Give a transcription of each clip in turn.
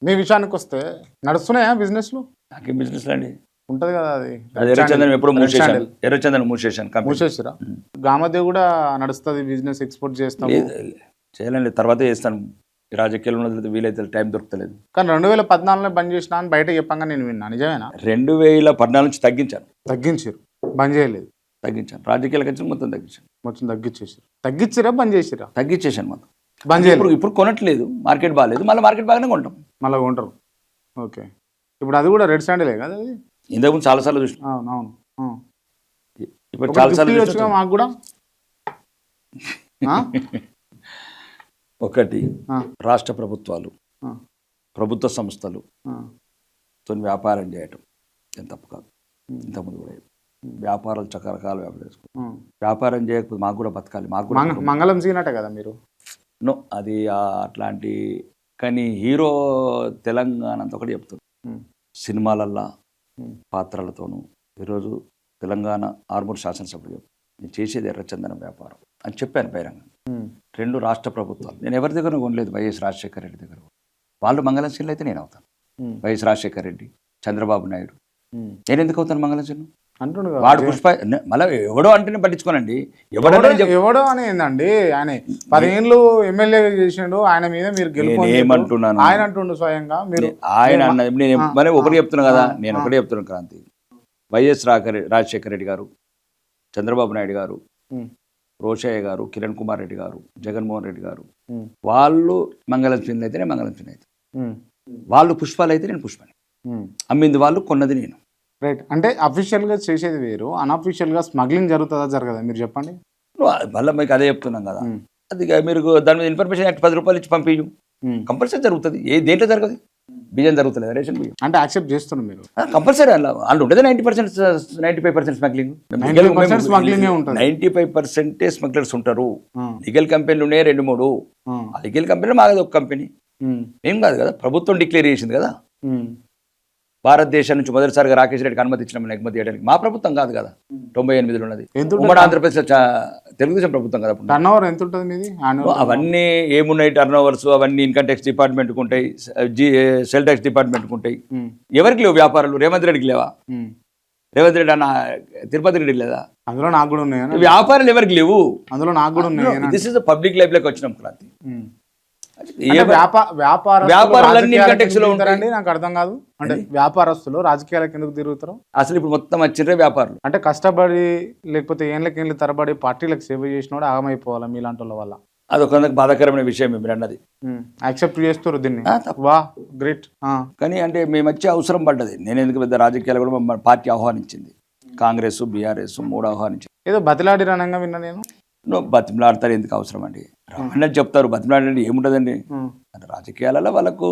మీ విషయానికి వస్తే నడుస్తున్నాయా బిజినెస్లు? నాకేం బిజినెస్ అండి, ఉంటది కదా అది అది ఎర్రచందనం ఎప్పుడు మూసేశాను, ఎర్రచందనం మూసేశాను, మూసేసిరా? గామదే కూడా నడుస్తుంది బిజినెస్, ఎక్స్పోర్ట్ చేస్తాం. చేయాలండి, తర్వాతే చేస్తాను. రాజకీయాల్లో వీలైతే టైం దొరకలేదు. కానీ 2014లో బంద్ చేసినా అని బయట చెప్పంగా నేను విన్నా, నిజమేనా? 2014 నుంచి తగ్గించాను. తగ్గించారు, బంద్ చేయలేదు. తగ్గించాను, రాజకీయాలకు వచ్చి మొత్తం తగ్గించాను. మొత్తం తగ్గించేసారు. తగ్గించిరా బంద్ చేసిరా? తగ్గించేసాను మొత్తం. బంద్ చేయలేదు. ఇప్పుడు కొనట్లేదు, మార్కెట్ బాగాలేదు, మళ్ళీ మార్కెట్ బాగానే కొంటాం, మళ్ళీ కొంటారు. ఓకే, ఇప్పుడు అది కూడా రెడ్ శాండిలే కదా అది? ఇంతకుముందు చాలాసార్లు చూసిన. అవునవును. ఇప్పుడు చాలాసార్లు వచ్చినా మాకు కూడా. ఒకటి, రాష్ట్ర ప్రభుత్వాలు, ప్రభుత్వ సంస్థలు తో వ్యాపారం చేయటం ఏం తప్పు కాదు. ఇంతకుముందు కూడా వ్యాపారాలు రకరకాల వ్యాపారం చేయకపోతే మాకు కూడా బతకాలి, మాకు కూడా మంగళం సీనట కదా మీరు. నో, అది అట్లాంటి. కానీ హీరో తెలంగాణ అంత ఒకటి చెప్తుంది, సినిమాలల్లా పాత్రలతోనూ. ఈరోజు తెలంగాణ ఆర్మూర్ శాసనసభ్యుడు చెప్పు, నేను చేసేది ఎర్రచందనం వ్యాపారం అని చెప్పాను బహిరంగ. 2 రాష్ట్ర ప్రభుత్వాలు, నేను ఎవరి దగ్గర కొనలేదు, వైఎస్ రాజశేఖర రెడ్డి దగ్గర. వాళ్ళు మంగళం సీన్లు అయితే నేను అవుతాను. వైఎస్ రాజశేఖర రెడ్డి, చంద్రబాబు నాయుడు, నేను ఎందుకు అవుతాను మంగళం సీన్లు? వాడు పుష్ప మళ్ళీ ఎవడో అంటేనే పట్టించుకోనండి. ఎవడో అని ఏందండి, ఆయన 10 ఏళ్ళు ఎమ్మెల్యే చేసిండు, ఆయన మీద మీరు ఏమంటున్నాను, ఆయన అంటుండు స్వయంగా. మీరు ఆయన అన్నది నేను మరి ఒకటి చెప్తున్నా కదా, నేను ఒకటే చెప్తున్నాను. క్రాంతి, వైఎస్ రాజశేఖర రెడ్డి గారు, చంద్రబాబు నాయుడు గారు, రోషయ్య గారు, కిరణ్ కుమార్ రెడ్డి గారు, జగన్మోహన్ రెడ్డి గారు, వాళ్ళు మంగళం చిన్న అయితే నేను మంగళం చిన్న అయితే, వాళ్ళు పుష్పాలు అయితే నేను పుష్పాన్ని అమ్మింది వాళ్ళు, కొన్నది నేను. రైట్. అంటే అఫీషియల్గా చేసేది వేరు, అన్అఫీషియల్గా స్మగ్లింగ్ జరుగుతుందా జరగదా మీరు చెప్పండి. మళ్ళీ మీకు అదే చెప్తున్నాం కదా, అది మీరు దాని మీద ఇన్ఫర్మేషన్ యాక్ట్ 10 రూపాయలు ఇచ్చి పంపించు, కంపల్సరీ జరుగుతుంది. దేంట్లో జరగదు, బియ్యం జరుగుతుంది, రేషన్ బియ్యం అంటే యాక్సెప్ట్ చేస్తున్నాం మీరు కంపల్సరీ. వాళ్ళు ఉంటుంది 90%, 95% స్మగ్లింగ్. 95% స్మగ్లర్స్ ఉంటారు. లీగల్ కంపెనీలు ఉన్నాయి 2-3. ఆ లీగల్ కంపెనీలో మాది ఒక కంపెనీ, ఏం కాదు కదా, ప్రభుత్వం డిక్లేర్ చేసింది కదా. భారతదేశం నుంచి మొదటిసారిగా రాకేష్ రెడ్డికి అనుమతి ఇచ్చిన ఎగుమతి చేయడానికి మా ప్రభుత్వం కాదు కదా, 98లో ఉన్నది. ఉమ్మడి ఆంధ్రప్రదేశ్ తెలుగుదేశం ప్రభుత్వం కదా. టర్నోవర్ ఎంత ఉంటుంది మీది? అవన్నీ ఏమున్నాయి టర్నోవర్స్, అవన్నీ ఇన్కమ్ ట్యాక్స్ డిపార్ట్మెంట్కి ఉంటాయి, సెల్ ట్యాక్స్ డిపార్ట్మెంట్కి ఉంటాయి. ఎవరికి లేవు వ్యాపారాలు? రేవంత్ రెడ్డికి లేవా? రేవంత్ రెడ్డి అన్న తిరుపతి రెడ్డికి లేదా? అందులో నాకు కూడా ఉన్నాయి. వ్యాపారాలు ఎవరికి లేవు, అందులో నాకు కూడా ఉన్నాయి. దిస్ ఇస్ పబ్లిక్ లైఫ్ లోకి వచ్చినాం క్రాంతి. వ్యాపారాలన్నీ నాకు అర్థం కాదు. అంటే వ్యాపారస్తులు రాజకీయాలకు ఎందుకు తిరుగుతారు అసలు? ఇప్పుడు మొత్తం వచ్చిండ్రే వ్యాపారులు. అంటే కష్టపడి లేకపోతే ఏళ్ళకి తరబడి పార్టీలకు సేవ చేసినోడు ఆగమైపోవాలి మీలాంటి వాళ్ళ వల్ల. అదొక బాధాకరమైన విషయం మీరు అన్నది. యాక్సెప్ట్ చేస్తారు దీన్ని, వా గ్రేట్. కానీ అంటే మేము వచ్చి అవసరం పడ్డది. నేను ఎందుకు పెద్ద రాజకీయాలు కూడా మా పార్టీ ఆహ్వానించింది, కాంగ్రెస్, బీఆర్ఎస్ 3 ఆహ్వానించింది. ఏదో బతిలాడి రణంగా విన్నా నేను. బతిమలాడతారు, ఎందుకు అవసరం అండి? రమ్మని చెప్తారు, బతిమలాడండి ఏముంటదండి. అంటే రాజకీయాలలో వాళ్ళకు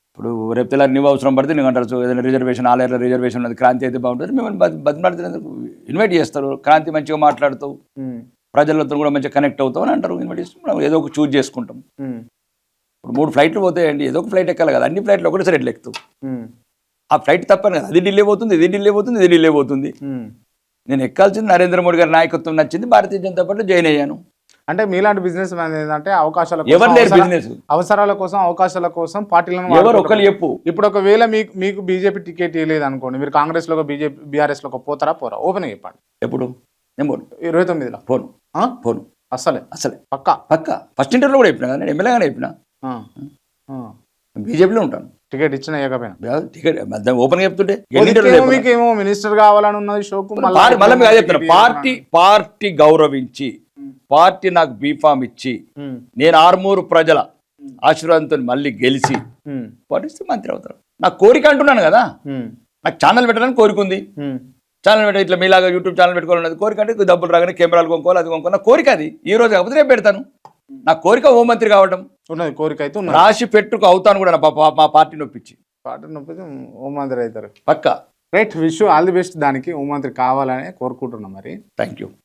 ఇప్పుడు రేపు తెల్లారి నువ్వు అవసరం పడితే నువ్వు అంటారు, ఏదైనా రిజర్వేషన్, ఆలయాల రిజర్వేషన్ ఉన్నది, క్రాంతి అయితే బాగుంటుంది, మిమ్మల్ని బతిమలాడుతున్నందుకు ఇన్వైట్ చేస్తారు. క్రాంతి మంచిగా మాట్లాడుతావు, ప్రజలతో కూడా మంచిగా కనెక్ట్ అవుతావు అని అంటారు, ఇన్వైట్ చేస్తాం. ఏదో ఒక చూజ్ చేసుకుంటాం. ఇప్పుడు 3 ఫ్లైట్లు పోతాయండి, ఏదో ఒక ఫ్లైట్ ఎక్కాలి కదా, అన్ని ఫ్లైట్లు ఒకటేసారి ఎట్లా ఎక్కుతావు? ఆ ఫ్లైట్ తప్పని కదా, అది ఢిల్లీ పోతుంది, ఇది ఢిల్లీ పోతుంది, ఇది ఢిల్లీ పోతుంది. నేను ఎక్కాల్సింది నరేంద్ర మోడీ గారి నాయకత్వం నచ్చింది, భారతీయ జనతా పార్టీలో జాయిన్ అయ్యాను. అంటే మీలాంటి బిజినెస్ మ్యాన్ ఏంటంటే అవసరాల కోసం అవకాశాల కోసం పార్టీలను ఎవరు ఒకరు చెప్పు. ఇప్పుడు ఒకవేళ మీకు బీజేపీ టికెట్ ఇవ్వలేదు అనుకోండి, మీరు కాంగ్రెస్ లో బీజేపీ బీఆర్ఎస్ లో పోతారా పోరా? ఓపెన్ చెప్పండి. ఎప్పుడు? నేను పోను. 29లో పోను. అసలే పక్కా ఫస్ట్ ఇంటర్వ్యూలో కూడా చెప్పినా, నేను ఎమ్మెల్యేగానే చెప్పినా బీజేపీలో ఉంటాను. టికెట్ ఇచ్చినా ఇవ్వకపోయినా టికెట్ ఓపెన్ చెప్తుంటే మీకేమో మినిస్టర్ కావాలని ఉన్నది షోకు. మళ్ళీ చెప్తున్నా, పార్టీ గౌరవించి, పార్టీ నాకు బీఫామ్ ఇచ్చి, నేను ఆర్మూరు ప్రజల ఆశీర్వాదంతో మళ్ళీ గెలిచి పాటిస్తే మంత్రి అవుతారు. నాకు కోరిక అంటున్నాను కదా, నాకు ఛానల్ పెట్టడానికి కోరిక ఉంది. ఛానల్ పెట్ట ఇట్లా మీలాగా యూట్యూబ్ ఛానల్ పెట్టుకోవాలన్నది కోరిక. అంటే డబ్బులు రాగానే కెమెరాలు కొనుక్కోవాలి, అది కొనుక్కోవాలి, నా కోరిక అది. ఈ రోజు కాకపోతే రేపు పెడతాను. నా కోరిక హోంమంత్రి కావడం ఉన్నది, కోరిక అయితే రాసి పెట్టుకు అవుతాను కూడా. మా పార్టీ నొప్పించి హోంమంత్రి అవుతారు పక్కా. Right, wish all the best. దానికి హోంమంత్రి కావాలని కోరుకుంటున్నాం. మరి థ్యాంక్ యూ.